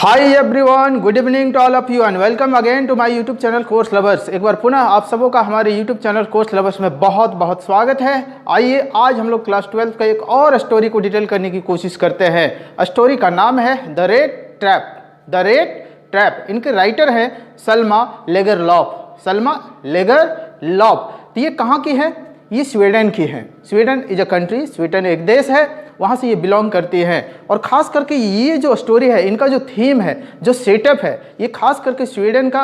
Hi everyone, good evening to all of you and welcome again to my YouTube channel course lovers. एक बार पुनः आप सबों का हमारे यूट्यूब चैनल कोर्स लवर्स में बहुत बहुत स्वागत है। आइए आज हम लोग क्लास 12 का एक और स्टोरी को डिटेल करने की कोशिश करते हैं। स्टोरी का नाम है the red trap. The red trap. इनके राइटर है सल्मा लेगरलॉफ। सल्मा लेगरलॉफ। तो ये कहाँ की है? ये स्वीडन की है। Sweden is a country. Sweden एक देश है, वहाँ से ये बिलोंग करती है। और ख़ास करके ये जो स्टोरी है, इनका जो थीम है, जो सेटअप है, ये खास करके स्वीडन का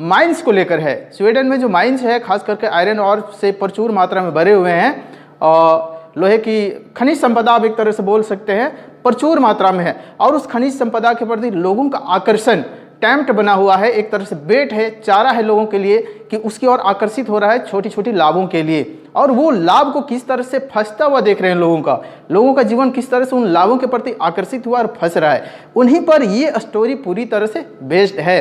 माइंस को लेकर है। स्वीडन में जो माइंस है खास करके आयरन और से प्रचुर मात्रा में भरे हुए हैं और लोहे की खनिज संपदा आप एक तरह से बोल सकते हैं प्रचुर मात्रा में है। और उस खनिज संपदा के प्रति लोगों का आकर्षण टैम्प्ट बना हुआ है, एक तरह से बेट है, चारा है लोगों के लिए कि उसकी ओर आकर्षित हो रहा है छोटी छोटी लाभों के लिए। और वो लाभ को किस तरह से फंसता हुआ देख रहे हैं लोगों का जीवन किस तरह से उन लाभों के प्रति आकर्षित हुआ और फंस रहा है, उन्हीं पर ये स्टोरी पूरी तरह से बेस्ड है।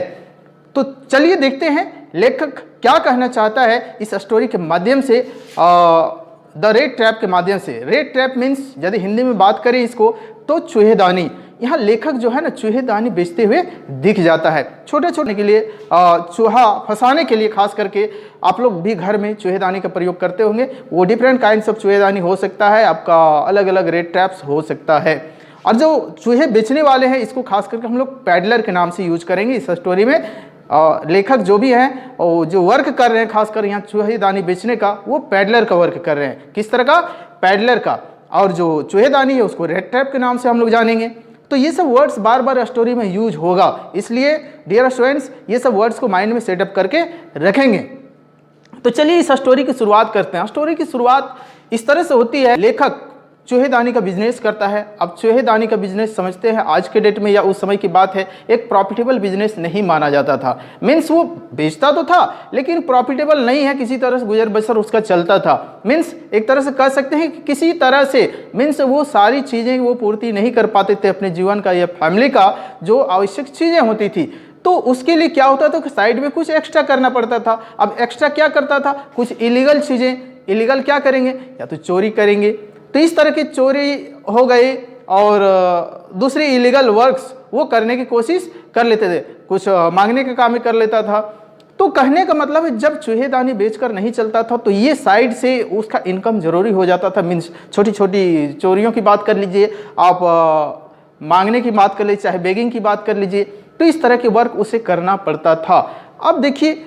तो चलिए देखते हैं लेखक क्या कहना चाहता है इस स्टोरी के माध्यम से, द रेड ट्रैप के माध्यम से। रेड ट्रैप मीन्स यदि हिंदी में बात करें इसको तो चूहेदानी। यहाँ लेखक जो है ना चूहेदानी बेचते हुए दिख जाता है। छोटे छोटे के लिए चूहा फंसाने के लिए खास करके आप लोग भी घर में चूहेदानी का प्रयोग करते होंगे। वो डिफरेंट काइंड्स ऑफ चूहेदानी हो सकता है, आपका अलग अलग रेड ट्रैप्स हो सकता है। और जो चूहे बेचने वाले हैं इसको खास करके हम लोग पैडलर के नाम से यूज करेंगे इस स्टोरी में। लेखक जो भी हैं और जो वर्क कर रहे हैं खासकर यहाँ चूहेदानी बेचने का, वो पैडलर का वर्क कर रहे हैं। किस तरह का? पैडलर का। और जो चूहेदानी है उसको रेड ट्रैप के नाम से हम लोग जानेंगे। तो ये सब वर्ड्स बार बार स्टोरी में यूज होगा, इसलिए डियर स्टूडेंट्स ये सब वर्ड्स को माइंड में सेटअप करके रखेंगे। तो चलिए इस स्टोरी की शुरुआत करते हैं। स्टोरी की शुरुआत इस तरह से होती है, लेखक चूहेदानी का बिजनेस करता है। अब चूहेदानी का बिजनेस समझते हैं आज के डेट में या उस समय की बात है, एक प्रॉफिटेबल बिजनेस नहीं माना जाता था। मीन्स वो बेचता तो था लेकिन प्रॉफिटेबल नहीं है, किसी तरह से गुजर बसर उसका चलता था। मीन्स एक तरह से कह सकते हैं कि किसी तरह से मीन्स वो सारी चीज़ें वो पूर्ति नहीं कर पाते थे अपने जीवन का या फैमिली का जो आवश्यक चीज़ें होती थी। तो उसके लिए क्या होता था कि साइड में कुछ एक्स्ट्रा करना पड़ता था। अब एक्स्ट्रा क्या करता था? कुछ इलीगल चीज़ें। इलीगल क्या करेंगे? या तो चोरी करेंगे। तो इस तरह की चोरी हो गई और दूसरी इलीगल वर्क्स वो करने की कोशिश कर लेते थे। कुछ मांगने का काम ही कर लेता था। तो कहने का मतलब है जब चूहेदानी बेचकर नहीं चलता था तो ये साइड से उसका इनकम जरूरी हो जाता था। मीन्स छोटी छोटी चोरियों की बात कर लीजिए आप, मांगने की बात कर लीजिए, चाहे बेगिंग की बात कर लीजिए, तो इस तरह के वर्क उसे करना पड़ता था। अब देखिए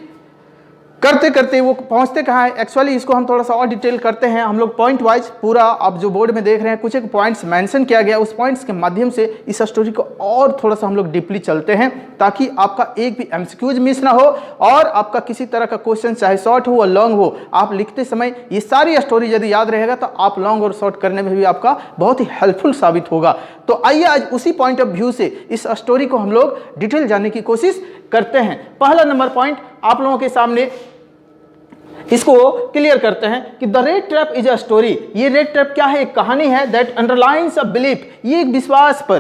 करते करते वो पहुंचते कहाँ है। एक्चुअली इसको हम थोड़ा सा और डिटेल करते हैं हम लोग पॉइंट वाइज। पूरा आप जो बोर्ड में देख रहे हैं कुछ एक पॉइंट्स मेंशन किया गया, उस पॉइंट्स के माध्यम से इस स्टोरी को और थोड़ा सा हम लोग डीपली चलते हैं ताकि आपका एक भी एमसीक्यूज मिस ना हो और आपका किसी तरह का क्वेश्चन चाहे शॉर्ट हो या लॉन्ग हो, आप लिखते समय ये सारी स्टोरी यदि याद रहेगा तो आप लॉन्ग और शॉर्ट करने में भी आपका बहुत ही हेल्पफुल साबित होगा। तो आइए आज उसी पॉइंट ऑफ व्यू से इस स्टोरी को हम लोग डिटेल जानने की कोशिश करते हैं। पहला नंबर पॉइंट आप लोगों के सामने इसको क्लियर करते हैं कि the red trap is a story. ये रेड ट्रैप क्या है? एक कहानी है दैट अंडरलाइंस अ बिलीफ। ये एक विश्वास पर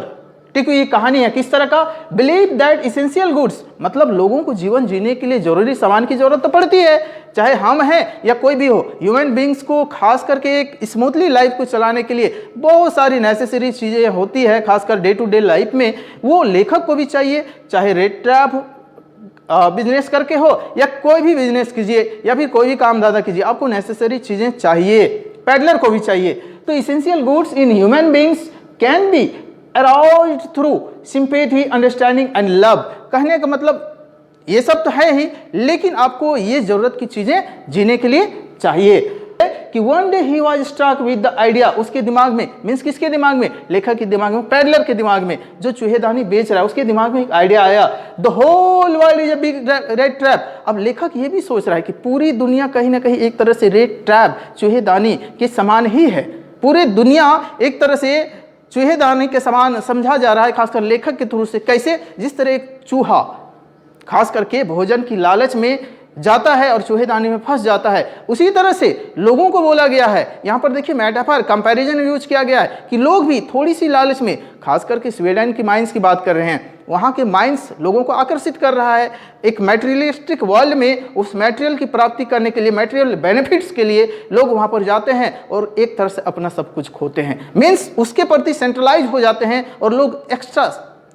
टिकी हुई कहानी है। किस तरह का? बिलीव दैट इसेंशियल गुड्स, मतलब लोगों को जीवन जीने के लिए जरूरी सामान की जरूरत तो पड़ती है, चाहे हम हैं या कोई भी हो। ह्यूमन बींग्स को खास करके एक स्मूथली लाइफ को चलाने के लिए बहुत सारी नेसेसरी चीजें होती है, खासकर डे टू डे लाइफ में। वो लेखक को भी चाहिए, चाहे रेड ट्रैप बिजनेस करके हो या कोई भी बिजनेस कीजिए या फिर कोई भी काम धंधा कीजिए, आपको नेसेसरी चीजें चाहिए। पैडलर को भी चाहिए। तो essential goods in human beings can be aroused through sympathy, understanding and love. कहने का मतलब ये सब तो है ही, लेकिन आपको ये जरूरत की चीजें जीने के लिए चाहिए। कि one day he was struck with the idea, उसके दिमाग में, मीन्स किसके दिमाग में? लेखक के दिमाग में, पैडलर के दिमाग में, जो चूहेदानी बेच रहा है उसके दिमाग में एक आइडिया आया। The whole world is a big red trap. अब लेखक ये भी सोच रहा है कि पूरी दुनिया कहीं ना कहीं एक तरह से रेड ट्रैप चूहेदानी के समान ही है। पूरी दुनिया एक तरह से चूहेदानी के समान समझा जा रहा है, खासकर लेखक के थ्रू से। कैसे? जिस तरह एक चूहा खास करके भोजन की लालच में जाता है और चूहेदानी में फंस जाता है, उसी तरह से लोगों को बोला गया है। यहाँ पर देखिए मेटाफर, कंपैरिजन यूज किया गया है कि लोग भी थोड़ी सी लालच में, खास करके स्वीडन की माइंस की बात कर रहे हैं, वहाँ के माइंस लोगों को आकर्षित कर रहा है। एक मैटेरियलिस्टिक वर्ल्ड में उस मटेरियल की प्राप्ति करने के लिए, मटेरियल बेनिफिट्स के लिए लोग वहाँ पर जाते हैं और एक तरह से अपना सब कुछ खोते हैं। मीन्स उसके प्रति सेंट्रलाइज हो जाते हैं और लोग एक्स्ट्रा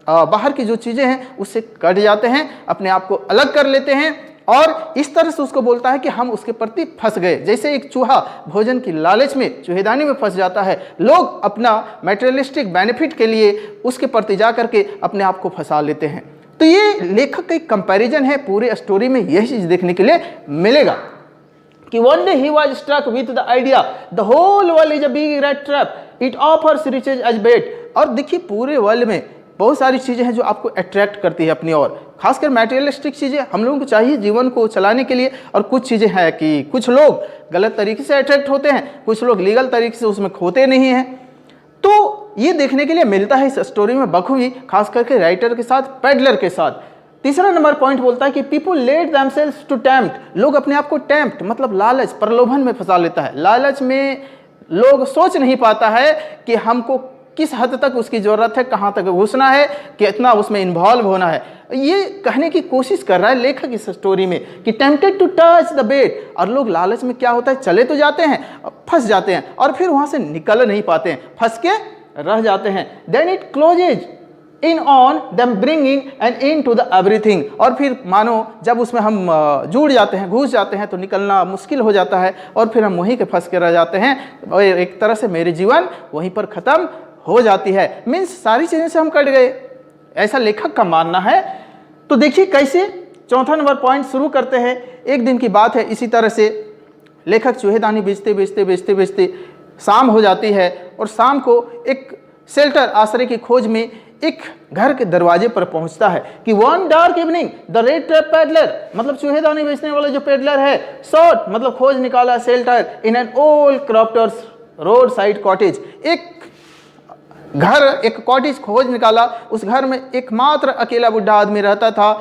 बाहर की जो चीज़ें हैं उससे कट जाते हैं, अपने आप को अलग कर लेते हैं और इस तरह से उसको बोलता है कि हम उसके प्रति फंस गए। जैसे एक चूहा भोजन की लालच में चूहेदानी में फंस जाता है, लोग अपना मटेरियलिस्टिक बेनिफिट के लिए उसके प्रति जा करके अपने आप को फंसा लेते हैं। तो ये लेखक का एक कंपैरिजन है, पूरे स्टोरी में यही चीज़ देखने के लिए मिलेगा कि one day he was struck with the idea the whole world is a big rat trap, it offers riches as bait। और देखिए पूरे वर्ल्ड में बहुत सारी चीज़ें हैं जो आपको अट्रैक्ट करती है अपनी ओर, खासकर मटेरियलिस्टिक चीज़ें हम लोगों को चाहिए जीवन को चलाने के लिए। और कुछ चीज़ें हैं कि कुछ लोग गलत तरीके से अट्रैक्ट होते हैं, कुछ लोग लीगल तरीके से उसमें खोते नहीं हैं। तो ये देखने के लिए मिलता है इस स्टोरी में बखूबी, खास करके राइटर के साथ, पेडलर के साथ। तीसरा नंबर पॉइंट बोलता है कि people let themselves to tempt, लोग अपने आप को टेम्प्ट मतलब लालच, प्रलोभन में फंसा लेता है। लालच में लोग सोच नहीं पाता है कि हमको किस हद तक उसकी ज़रूरत है, कहाँ तक घुसना है, कितना उसमें इन्वॉल्व होना है। ये कहने की कोशिश कर रहा है लेखक इस स्टोरी में कि टेम्प्टेड टू टच द बेट। और लोग लालच में क्या होता है, चले तो जाते हैं, फंस जाते हैं और फिर वहाँ से निकल नहीं पाते हैं, फंस के रह जाते हैं। Then it closes in on them bringing an in to the everything. और फिर मानो जब उसमें हम जुड़ जाते हैं, घुस जाते हैं तो निकलना मुश्किल हो जाता है और फिर हम वहीं के फंस के रह जाते हैं और एक तरह से मेरे जीवन वहीं पर ख़त्म हो जाती है। मीन्स सारी चीज़ें से हम कट गए, ऐसा लेखक का मानना है। तो देखिए कैसे, चौथा नंबर पॉइंट शुरू करते हैं। एक दिन की बात है, इसी तरह से लेखक चूहेदानी बेचते शाम हो जाती है और शाम को एक शेल्टर आश्रय की खोज में एक घर के दरवाजे पर पहुंचता है कि one dark evening the red trap peddler, मतलब चूहेदानी बेचने वाला जो पेडलर है, शॉट मतलब खोज निकाला shelter in an old crofters road side cottage. एक घर, एक कॉटेज खोज निकाला, उस घर में एकमात्र अकेला बुढ़ा आदमी रहता था।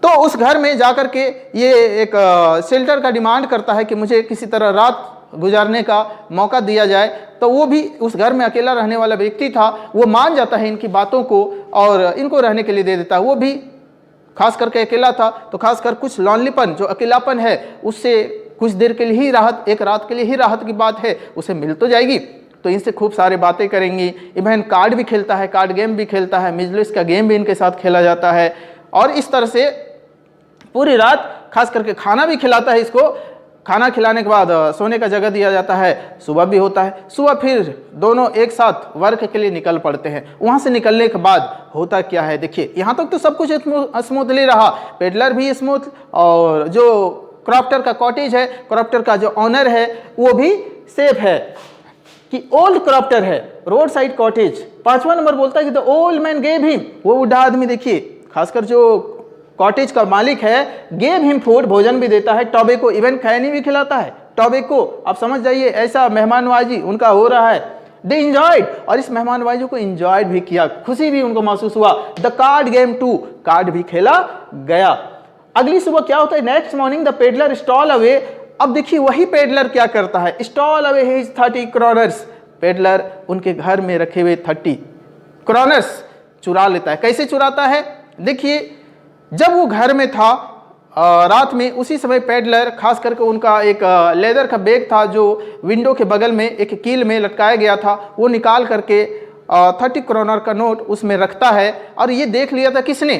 तो उस घर में जाकर के ये एक शेल्टर का डिमांड करता है कि मुझे किसी तरह रात गुजारने का मौका दिया जाए। तो वो भी उस घर में अकेला रहने वाला व्यक्ति था, वो मान जाता है इनकी बातों को और इनको रहने के लिए दे देता है। वो भी खास करके अकेला था, तो खासकर कुछ लॉनलीपन, जो अकेलापन है, उससे कुछ देर के लिए ही राहत, एक रात के लिए ही राहत की बात है, उसे मिल तो जाएगी। तो इनसे खूब सारी बातें करेंगी। इवन कार्ड भी खेलता है, कार्ड गेम भी खेलता है, मिजलिस का गेम भी इनके साथ खेला जाता है और इस तरह से पूरी रात, खास करके खाना भी खिलाता है इसको। खाना खिलाने के बाद सोने का जगह दिया जाता है, सुबह भी होता है। सुबह फिर दोनों एक साथ वर्क के लिए निकल पड़ते हैं। वहाँ से निकलने के बाद होता क्या है, देखिए यहाँ तक तो सब कुछ स्मूथली रहा, पेडलर भी स्मूथ और जो क्रॉफ्टर का कॉटेज है, क्रॉफ्टर का जो ऑनर है वो भी सेफ है कि ओल्ड क्रॉफ्टर है, रोड साइड कॉटेज। पांचवा नंबर बोलता है कि the old man gave him, वो बूढ़ा आदमी देखिए, खासकर जो कॉटेज का मालिक है, गेव हिम फूड, भोजन भी देता है, टॉबेको, इवन खैनी भी खिलाता है, टॉबेको। आप समझ जाइए ऐसा मेहमानवाजी उनका हो रहा है। दे इंजॉयड, और इस मेहमानवाजी को इंजॉयड भी किया, खुशी भी उनको महसूस हुआ। The card game too, card भी खेला गया। अगली सुबह क्या होता है, next morning the peddler stole away. अब देखिए वही पेडलर क्या करता है, stole away his 30 kroners, peddler उनके घर में रखे हुए 30 क्रोनर्स चुरा लेता है। कैसे चुराता है, देखिए जब वो घर में था रात में, उसी समय पेडलर खास करके उनका एक लेदर का बैग था जो विंडो के बगल में एक कील में लटकाया गया था, वो निकाल करके 30 क्रोनर का नोट उसमें रखता है। और ये देख लिया था किसने,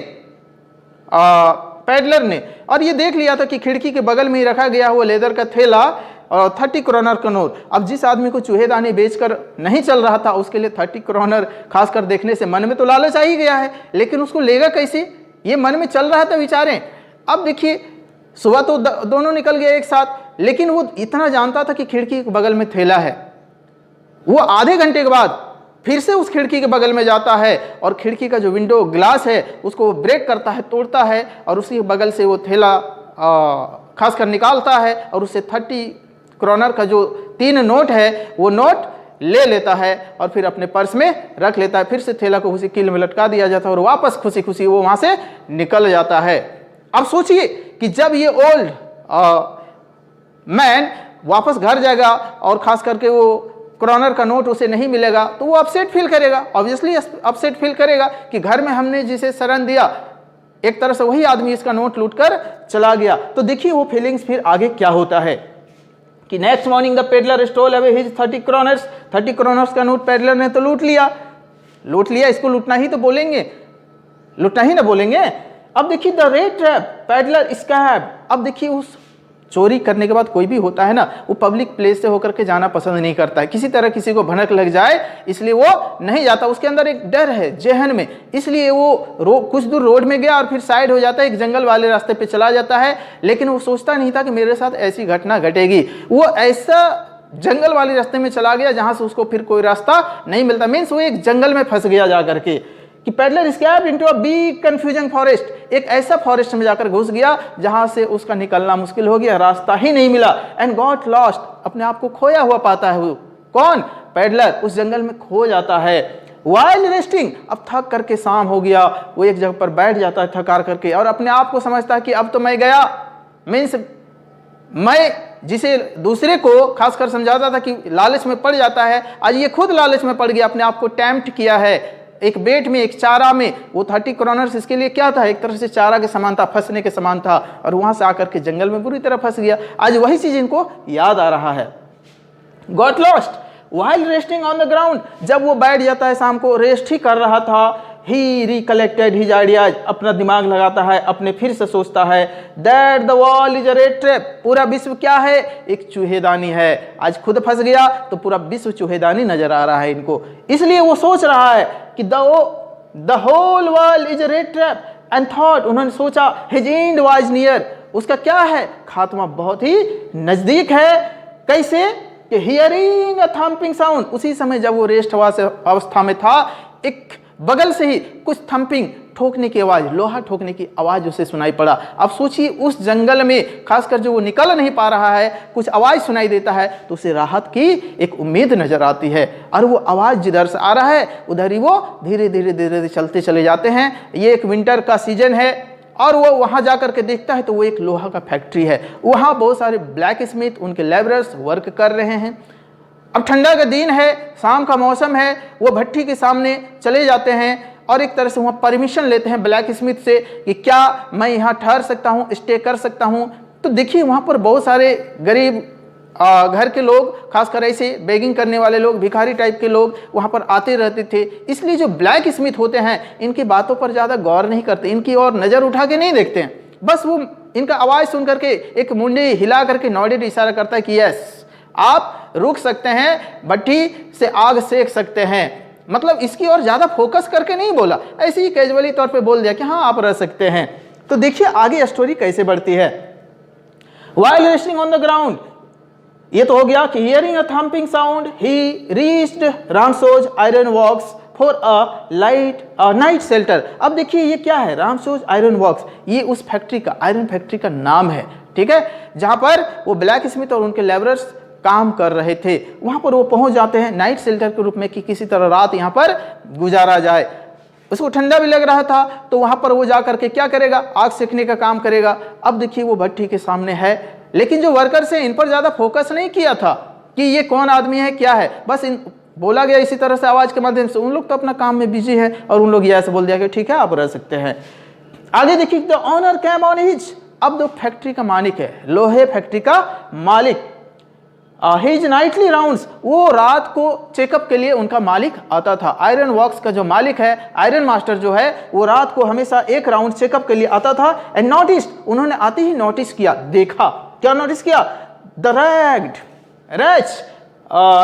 पेडलर ने, और ये देख लिया था कि खिड़की के बगल में ही रखा गया हुआ लेदर का थैला और 30 क्रोनर का नोट। अब जिस आदमी को चूहेदानी बेचकर नहीं चल रहा था, उसके लिए 30 क्रोनर खासकर देखने से मन में तो लालच आ ही गया है, लेकिन उसको लेगा कैसे, ये मन में चल रहा था विचारें। अब देखिए सुबह तो दोनों निकल गए एक साथ, लेकिन वो इतना जानता था कि खिड़की के बगल में थैला है। वो आधे घंटे के बाद फिर से उस खिड़की के बगल में जाता है और खिड़की का जो विंडो ग्लास है उसको ब्रेक करता है, तोड़ता है और उसी बगल से वो थैला खासकर निकालता है और उससे 30 क्रोनर का जो 3 नोट है वो नोट ले लेता है और फिर अपने पर्स में रख लेता है। फिर से थैला को उसी कील में लटका दिया जाता है और वापस खुशी खुशी वो वहाँ से निकल जाता है। अब सोचिए कि जब ये ओल्ड मैन वापस घर जाएगा और ख़ास करके वो क्रोनर का नोट उसे नहीं मिलेगा तो वो अपसेट फील करेगा, ऑब्वियसली अपसेट फील करेगा कि घर में हमने जिसे शरण दिया एक तरह से वही आदमी इसका नोट लूट कर चला गया। तो देखिए वो फीलिंग्स फिर आगे क्या होता है कि next morning the peddler stole away his 30 kroners, 30 kroners का नोट पेडलर ने तो लूट लिया। लूट लिया, इसको लूटना ही तो बोलेंगे, लूटना ही ना बोलेंगे। अब देखिए the rate trap, peddler scab. अब देखिए उस चोरी करने के बाद कोई भी होता है ना, वो पब्लिक प्लेस से होकर के जाना पसंद नहीं करता है, किसी तरह किसी को भनक लग जाए इसलिए वो नहीं जाता, उसके अंदर एक डर है जेहन में, इसलिए वो कुछ दूर रोड में गया और फिर साइड हो जाता है, एक जंगल वाले रास्ते पे चला जाता है। लेकिन वो सोचता नहीं था कि मेरे साथ ऐसी घटना घटेगी। वो ऐसा जंगल वाले रास्ते में चला गया जहां से उसको फिर कोई रास्ता नहीं मिलता, मीन्स वो एक जंगल में फंस गया जा करके। कि peddler escaped into a big confusing forest, एक ऐसा फॉरेस्ट में जाकर घुस गया जहां से उसका निकलना मुश्किल हो गया, रास्ता ही नहीं मिला। एंड गॉट लॉस्ट, अपने आप को खोया हुआ पाता है वो कौन, पैडलर, उस जंगल में खो जाता है। वाइल रेस्टिंग, अब थक करके शाम हो गया, वो एक जगह पर बैठ जाता है थकार करके और अपने आप को समझता है कि अब तो मैं गया, मीन्स मैं जिसे दूसरे को खासकर समझाता था कि लालच में पड़ जाता है, आज ये खुद लालच में पड़ गया, अपने आप को टेम्प्ट किया है एक बेट में, एक चारा में। वो 30 क्रॉनर्स इसके लिए क्या था, एक तरह से चारा के समान था, फंसने के समान था, और वहां से आकर के जंगल में बुरी तरह फंस गया। आज वही चीज इनको याद आ रहा है। Got lost while resting on the ground, जब वो बैठ जाता है शाम को, रेस्ट ही कर रहा था, ही रिकलेक्टेड हिज आइडियाज, अपना दिमाग लगाता है, अपने फिर से सोचता है that the world is a rat trap, पूरा विश्व क्या है, एक चूहेदानी है। आज खुद फंस गया तो पूरा विश्व चूहेदानी नजर आ रहा है इनको, इसलिए वो सोच रहा है कि the whole world is a rat trap and thought, उन्होंने सोचा हिज एंड वाज नियर, उसका क्या है, खात्मा बहुत ही नजदीक है। कैसे कि हियरिंग अ थम्पिंग साउंड, उसी समय जब वो रेस्ट अवस्था में था, एक बगल से ही कुछ थम्पिंग, ठोकने की आवाज, लोहा ठोकने की आवाज उसे सुनाई पड़ा। अब सोचिए उस जंगल में खासकर जो वो निकल नहीं पा रहा है, कुछ आवाज सुनाई देता है तो उसे राहत की एक उम्मीद नजर आती है, और वो आवाज जिधर से आ रहा है उधर ही वो धीरे धीरे धीरे धीरे चलते चले जाते हैं। ये एक विंटर का सीजन है और वो वहां जाकर के देखता है तो वो एक लोहा का फैक्ट्री है, वहां बहुत सारे ब्लैक स्मिथ, उनके लेबरर्स वर्क कर रहे हैं। अब ठंडा का दिन है, शाम का मौसम है, वो भट्टी के सामने चले जाते हैं और एक तरह से वहाँ परमिशन लेते हैं ब्लैक स्मिथ से कि क्या मैं यहाँ ठहर सकता हूँ, स्टे कर सकता हूँ। तो देखिए वहाँ पर बहुत सारे गरीब घर के लोग, खासकर ऐसे बेगिंग करने वाले लोग, भिखारी टाइप के लोग वहाँ पर आते रहते थे, इसलिए जो ब्लैक स्मिथ होते हैं इनकी बातों पर ज़्यादा गौर नहीं करते, इनकी ओर नज़र उठा के नहीं देखते हैं, बस वो इनका आवाज़ सुन करके एक मुंडी हिला करके नॉडेड इशारा करता है कि यस आप रुक सकते हैं, भट्टी से आग सेक सकते हैं, मतलब इसकी ओर ज्यादा फोकस करके नहीं बोला, ऐसे ही कैजुअली तौर पे बोल दिया कि हाँ आप रह सकते हैं। तो देखिए आगे स्टोरी कैसे बढ़ती है। While resting on the ground, ये तो हो गया कि hearing a thumping sound, he reached Ramso's iron works for a night shelter। अब देखिए ये क्या है, रामसोज आयरन वर्क्स, ये उस फैक्ट्री का, आयरन फैक्ट्री का नाम है, ठीक है, जहां पर वो ब्लैक स्मिथ और उनके लेबरर्स काम कर रहे थे। वहां पर वो पहुंच जाते हैं नाइट शेल्टर के रूप में कि किसी तरह रात यहां पर गुजारा जाए। उसको ठंडा भी लग रहा था तो वहां पर वो जा करके क्या करेगा, आग सेकने का काम करेगा। अब देखिए वो भट्टी के सामने है, लेकिन जो वर्कर्स हैं इन पर ज्यादा फोकस नहीं किया था कि ये कौन आदमी है क्या है, बस इन बोला गया इसी तरह से आवाज के माध्यम से, उन लोग तो अपना काम में बिजी है और उन लोग ये ऐसे बोल दिया कि ठीक है आप रह सकते हैं। आगे देखिए the owner came on his, अब जो फैक्ट्री का मालिक है, लोहे फैक्ट्री का मालिक, हिज नाइटली राउंड्स, वो रात को चेकअप के लिए उनका मालिक आता था। आयरन वर्क्स का जो मालिक है, आयरन मास्टर जो है, वो रात को हमेशा एक राउंड चेकअप के लिए आता था। एंड नोटिस, उन्होंने आते ही नोटिस किया, देखा, क्या नोटिस किया, the ragged wretch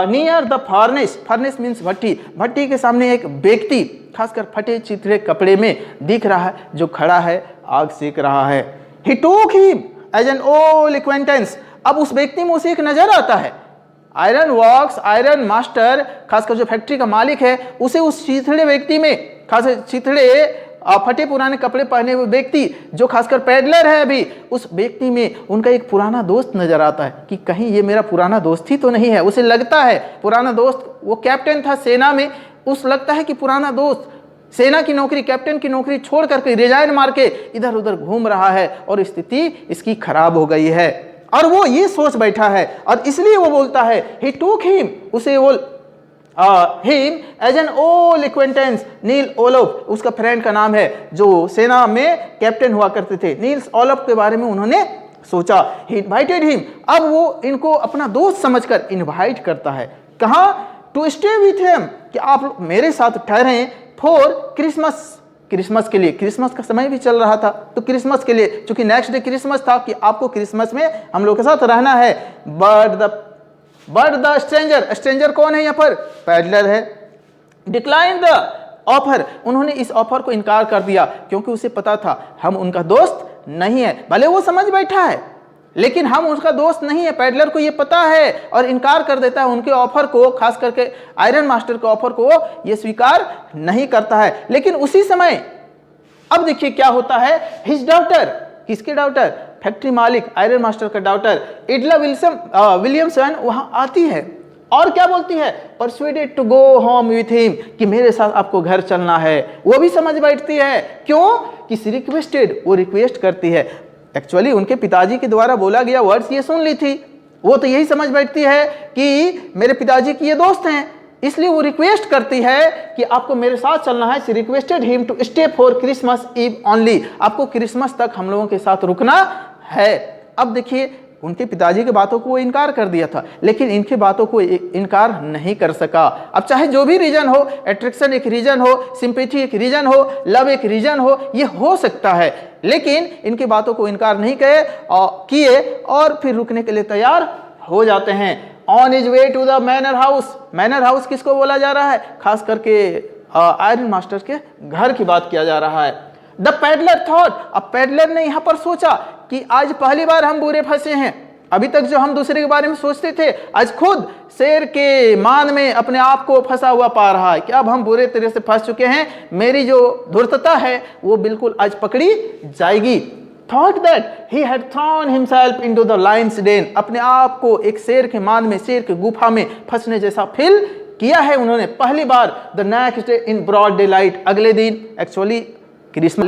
near the furnace, furnace means भट्टी, भट्टी के सामने एक व्यक्ति खासकर फटे चिथड़े कपड़े में दिख रहा है जो खड़ा है, आग सेक रहा है। He took him as an old acquaintance, अब उस व्यक्ति में उसे एक नजर आता है, आयरन वर्क्स, आयरन मास्टर, खासकर जो फैक्ट्री का मालिक है, उसे उस चिथड़े व्यक्ति में, खास चिथड़े फटे पुराने कपड़े पहने हुए व्यक्ति जो खासकर पैडलर है अभी, उस व्यक्ति में उनका एक पुराना दोस्त नजर आता है कि कहीं ये मेरा पुराना दोस्त ही तो नहीं है। उसे लगता है पुराना दोस्त, वो कैप्टन था सेना में, उस लगता है कि पुराना दोस्त सेना की नौकरी, कैप्टन की नौकरी छोड़ करके रिजाइन मार के इधर उधर घूम रहा है और स्थिति इसकी खराब हो गई है और वो ये सोच बैठा है और इसलिए वो बोलता है ही टूक हिम, उसे वो him as an old acquaintance Nils Olof, उसका फ्रेंड का नाम है जो सेना में कैप्टन हुआ करते थे, नील्स ओलोफ के बारे में उन्होंने सोचा। ही इनवाइटेड हिम, अब वो इनको अपना दोस्त समझकर इनवाइट करता है, कहाँ टू स्टे विथ हिम, कि आप मेरे साथ ठहरें फॉर क्रिसमस, क्रिसमस के लिए, क्रिसमस का समय भी चल रहा था तो क्रिसमस के लिए, क्योंकि नेक्स्ट डे क्रिसमस था, कि आपको क्रिसमस में हम लोग के साथ रहना है। बट द स्ट्रेंजर, स्ट्रेंजर कौन है यहाँ पर? पैडलर है। डिक्लाइन द ऑफर, उन्होंने इस ऑफर को इनकार कर दिया, क्योंकि उसे पता था हम उनका दोस्त नहीं है। भले वो समझ बैठा है लेकिन हम उसका दोस्त नहीं है, पैडलर को ये पता है, और इनकार कर देता है उनके ऑफर को, खास करके आयरन मास्टर के ऑफर को ये स्वीकार नहीं करता है। लेकिन उसी समय अब देखिए क्या होता है, हिज डॉटर, किसके डॉटर? फैक्ट्री मालिक आयरन मास्टर का डॉटर एडला विलियमसन वहां आती है और क्या बोलती है? Persuaded to go home with him, कि मेरे साथ आपको घर चलना है। वो भी समझ बैठती है, क्यों? कि सी रिक्वेस्टेड, वो रिक्वेस्ट करती है। एक्चुअली उनके पिताजी के द्वारा बोला गया वर्ड्स ये सुन ली थी, वो तो यही समझ बैठती है कि मेरे पिताजी की ये दोस्त हैं, इसलिए वो रिक्वेस्ट करती है कि आपको मेरे साथ चलना है। She requested him to stay for Christmas eve only, आपको क्रिसमस तक हम लोगों के साथ रुकना है। अब देखिए उनके पिताजी की बातों को वो इनकार कर दिया था, लेकिन इनकी बातों को इनकार नहीं कर सका। अब चाहे जो भी रीजन हो, अट्रैक्शन एक रीजन हो, सिंपैथी एक रीजन हो, लव एक रीजन हो, ये हो सकता है, लेकिन इनकी बातों को इनकार नहीं किए और फिर रुकने के लिए तैयार हो जाते हैं। On his way to the manor house, manor house किसको बोला जा रहा है? खास करके आयरन मास्टर के घर की बात किया जा रहा है। द पैडलर थॉट, अब पैडलर ने यहां पर सोचा कि आज पहली बार हम बुरे फंसे हैं। अभी तक जो हम दूसरे के बारे में सोचते थे, आज खुद शेर के मान में अपने आप को फंसा हुआ पा रहा है कि अब हम बुरे तरह से फंस चुके हैं, मेरी जो धूर्तता है वो बिल्कुल आज पकड़ी जाएगी। Thought that he had thrown himself into the lion's den, अपने आप को एक शेर के मान में, शेर की गुफा में फंसने जैसा फील किया है उन्होंने पहली बार। The next day in broad day light, अगले दिन एक्चुअली क्रिसमस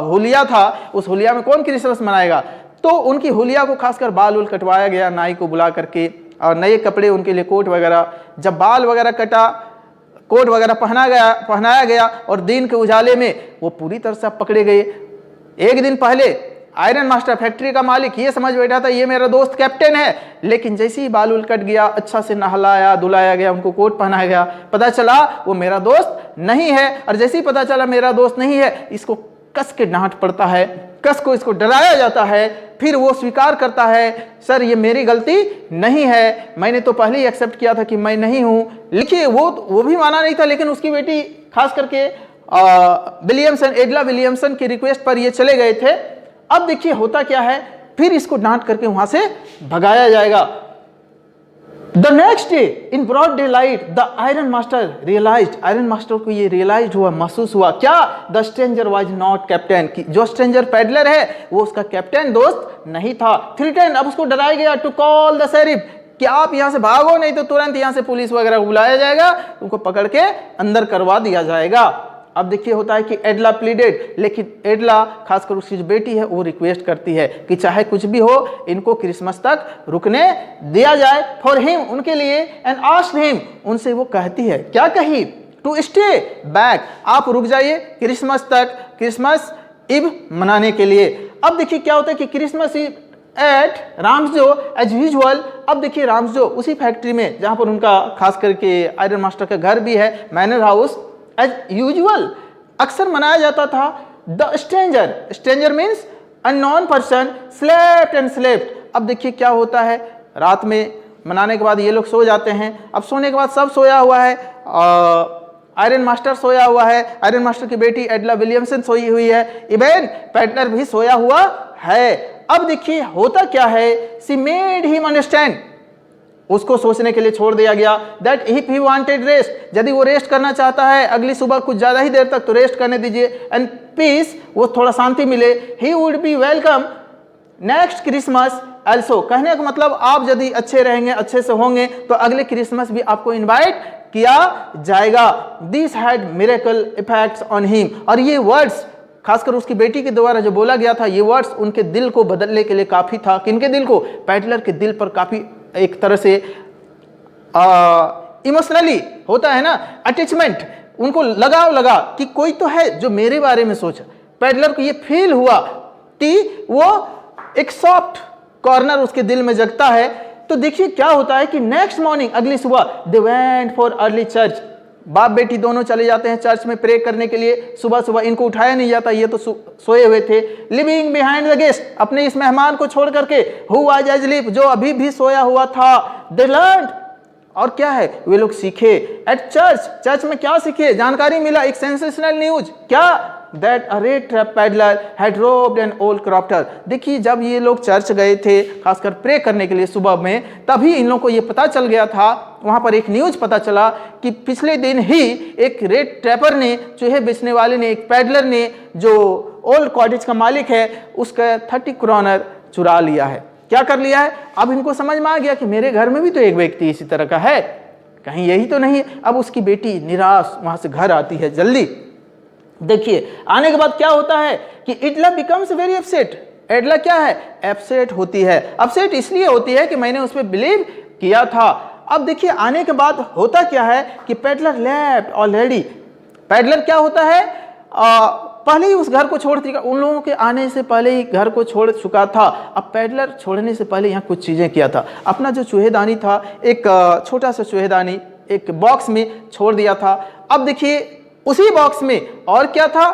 होलिया था, उस होलिया में कौन क्रिसमस मनाएगा? तो उनकी होलिया को खासकर बाल उल कटवाया गया नाई को बुला करके, और नए कपड़े उनके लिए, कोट वगैरह, जब बाल वगैरह कटा, कोट वगैरह पहनाया गया और दिन के उजाले में वो पूरी तरह से पकड़े गए। एक दिन पहले आयरन मास्टर फैक्ट्री का मालिक ये समझ बैठा था ये मेरा दोस्त कैप्टन है, लेकिन जैसे ही बाल उल कट गया, अच्छा से नहलाया धुलाया गया, उनको कोट पहनाया गया, पता चला वो मेरा दोस्त नहीं है। और जैसे ही पता चला मेरा दोस्त नहीं है, इसको कस के डांट पड़ता है, कस को इसको डराया जाता है। फिर वो स्वीकार करता है, सर ये मेरी गलती नहीं है, मैंने तो पहले ही एक्सेप्ट किया था कि मैं नहीं हूं। लिखिए वो भी माना नहीं था, लेकिन उसकी बेटी खास करके विलियमसन, एडला विलियमसन की रिक्वेस्ट पर ये चले गए थे। अब देखिए होता क्या है, फिर इसको डांट करके वहां से भगाया जाएगा। The next day in broad day light the iron master realised, iron master को ये रियलाइज हुआ, महसूस हुआ क्या? The stranger was not captain, कि जो स्ट्रेंजर पैडलर है वो उसका कैप्टन दोस्त नहीं था। थ्रेटन, अब उसको डराया गया, टू कॉल द शेरिफ, कि आप यहां से भागो नहीं तो तुरंत यहां से पुलिस वगैरह बुलाया जाएगा, उनको पकड़ के अंदर करवा दिया जाएगा। अब देखिए होता है कि एडला प्लीडेड, लेकिन एडला खासकर उसकी जो बेटी है वो रिक्वेस्ट करती है कि चाहे कुछ भी हो इनको क्रिसमस तक रुकने दिया जाए, फॉर हिम, उनके लिए, एंड आस्क्ड हिम, उनसे वो कहती है, क्या कही? टू स्टे बैक, आप रुक जाइए क्रिसमस तक, क्रिसमस इव मनाने के लिए। अब देखिए क्या होता है कि क्रिसमस इव एट राम्सजो एज यूजुअल। अब देखिए राम्सजो उसी फैक्ट्री में जहां पर उनका खास करके आयरन मास्टर का घर भी है, मैनर हाउस, एज यूजुअल अक्सर मनाया जाता था। The stranger, stranger means unknown person, slept and slept. अब देखिए क्या होता है, रात में मनाने के बाद ये लोग सो जाते हैं। अब सोने के बाद सब सोया हुआ है, आयरन मास्टर सोया हुआ है, आयरन मास्टर की बेटी एडला विलियमसन सोई हुई है, इवन पैडलर भी सोया हुआ है। अब देखिए होता क्या है, सी मेड हिम अंडरस्टैंड, उसको सोचने के लिए छोड़ दिया गया, that if he wanted rest, यदि वो रेस्ट करना चाहता है अगली सुबह कुछ ज्यादा ही देर तक, तो रेस्ट करने दीजिए, एंड पीस, वो थोड़ा शांति मिले, he would be welcome next Christmas also. कहने का मतलब आप यदि अच्छे रहेंगे, अच्छे से होंगे, तो अगले क्रिसमस भी आपको इन्वाइट किया जाएगा। This had miracle effects on him, और ये वर्ड्स खासकर उसकी बेटी के द्वारा जो बोला गया था, ये वर्ड्स उनके दिल को बदलने के लिए काफी था। किनके दिल को? पैडलर के दिल पर काफी एक तरह से इमोशनली होता है ना अटैचमेंट, उनको लगाव लगा कि कोई तो है जो मेरे बारे में सोचा। पैडलर को ये फील हुआ कि वो एक सॉफ्ट कॉर्नर उसके दिल में जगता है तो देखिए क्या होता है कि नेक्स्ट मॉर्निंग, अगली सुबह, they went for early church. बाप बेटी दोनों चले जाते हैं चर्च में प्रे करने के लिए। सुबह सुबह इनको उठाया नहीं जाता, ये तो सोए हुए थे। लिविंग बिहाइंड द गेस्ट, अपने इस मेहमान को छोड़ करके, हु वाज एस्लीप, जो अभी भी सोया हुआ था। दे लर्न्ड, और क्या है, वे लोग सीखे। एट चर्च, चर्च में क्या सीखे, जानकारी मिला, एक सेंसेशनल न्यूज, क्या, that a red trap peddler had robed an old क्रॉप्टर। देखिए जब ये लोग चर्च गए थे खासकर प्रे करने के लिए सुबह में, तभी इन लोगों को ये पता चल गया था, वहां पर एक न्यूज पता चला कि पिछले दिन ही एक रेड ट्रैपर ने, चूहे बेचने वाले ने, एक पैडलर ने, जो ओल्ड कॉटेज का मालिक है, उसका 30 क्रॉनर चुरा लिया है। क्या कर लिया है? अब इनको समझ में आ गया कि मेरे घर में भी तो एक व्यक्ति इसी तरह का है, कहीं यही तो नहीं। अब उसकी बेटी निराश वहां से घर आती है जल्दी। देखिए आने के बाद क्या होता है कि इडला बिकम्स वेरी अपसेट। एडला क्या है, अपसेट होती है। अपसेट इसलिए होती है कि मैंने उस पर बिलीव किया था। अब देखिए आने के बाद होता क्या है कि पैडलर लेफ्ट ऑलरेडी। पैडलर क्या होता है, पहले ही उस घर को छोड़ चुका, उन लोगों के आने से पहले ही घर को छोड़ चुका था। अब पैडलर छोड़ने से पहले यहाँ कुछ चीजें किया था। अपना जो चूहेदानी था, एक छोटा सा चूहेदानी एक बॉक्स में छोड़ दिया था। अब देखिए उसी बॉक्स में और क्या था,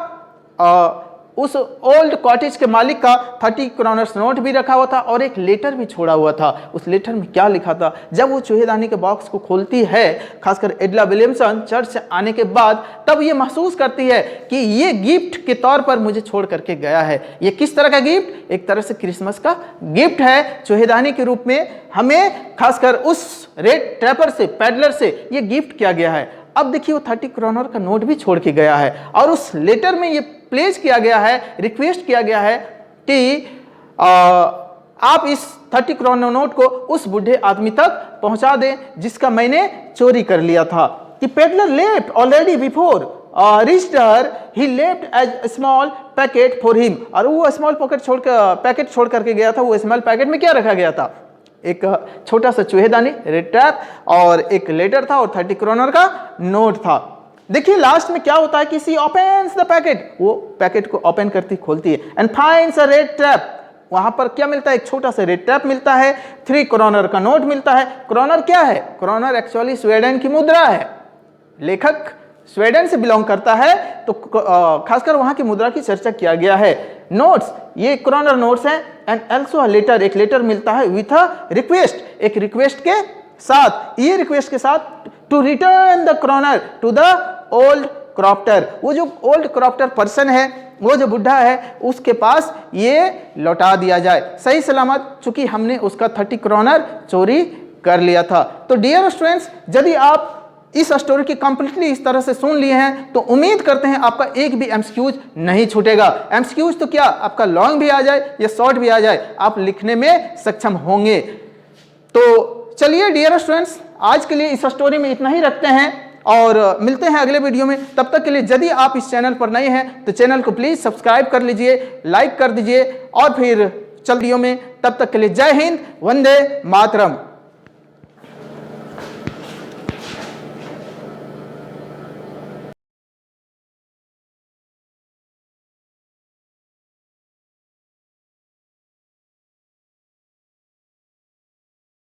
उस ओल्ड कॉटेज के मालिक का 30 क्रॉनर्स नोट भी रखा हुआ था और एक लेटर भी छोड़ा हुआ था। उस लेटर में क्या लिखा था, जब वो चूहेदानी के बॉक्स को खोलती है, खासकर एडला विलियमसन चर्च से आने के बाद, तब ये महसूस करती है कि ये गिफ्ट के तौर पर मुझे छोड़ करके गया है। ये किस तरह का गिफ्ट, एक तरह से क्रिसमस का गिफ्ट है। चूहेदानी के रूप में हमें खासकर उस रेड ट्रैपर से, पैडलर से ये गिफ्ट किया गया है। अब देखिए वो 30 क्रॉनर का नोट भी छोड़ के गया है और उस लेटर में ये प्लेस किया गया है, रिक्वेस्ट किया गया है कि आप इस 30 क्रॉनर नोट को उस बूढ़े आदमी तक पहुंचा दें जिसका मैंने चोरी कर लिया था। कि peddler left already before reached her, he left as a small packet for him। और वो स्मॉल पैकेट छोड़ करके गया था। वो स्मॉल पैकेट में क्या रखा गया था, एक छोटा सा चूहेदानी, रेड ट्रैप, और एक लेटर था और 30 क्रॉनर का नोट था। देखिए लास्ट में क्या होता है कि सी ओपन्स द पैकेट, वो पैकेट को ओपन करती खोलती है, and finds a red trap. वहां पर क्या मिलता है, एक छोटा सा रेड ट्रैप मिलता है, 3 क्रॉनर का नोट मिलता है। क्रॉनर क्या है, क्रॉनर एक्चुअली स्वीडन की मुद्रा है। लेखक स्वीडन से बिलोंग करता है, तो खासकर वहां की मुद्रा की चर्चा किया गया है। नोट्स, ये क्रॉनर नोट्स हैं। एंड ऑल्सो अ लेटर, एक लेटर मिलता है विथ अ रिक्वेस्ट, एक रिक्वेस्ट के साथ। ये रिक्वेस्ट के साथ to return the kronor to the old crofter. वो जो ओल्ड क्रॉप्टर पर्सन है, वो जो बुढ़ा है, उसके पास ये लौटा दिया जाए सही सलामत, चूंकि हमने उसका 30 क्रॉनर चोरी कर लिया था। तो डियर स्टूडेंट्स, यदि आप इस स्टोरी की कंप्लीटली इस तरह से सुन लिए हैं तो उम्मीद करते हैं आपका एक भी एमसीक्यूज नहीं छूटेगा। एमसीक्यूज तो क्या, आपका लॉन्ग भी आ जाए या शॉर्ट भी आ जाए, आप लिखने में सक्षम होंगे। तो चलिए डियर स्टूडेंट्स, आज के लिए इस स्टोरी में इतना ही रखते हैं और मिलते हैं अगले वीडियो में। तब तक के लिए यदि आप इस चैनल पर नए हैं तो चैनल को प्लीज सब्सक्राइब कर लीजिए, लाइक कर दीजिए और फिर चल वीडियो में। तब तक के लिए जय हिंद, वंदे मातरम।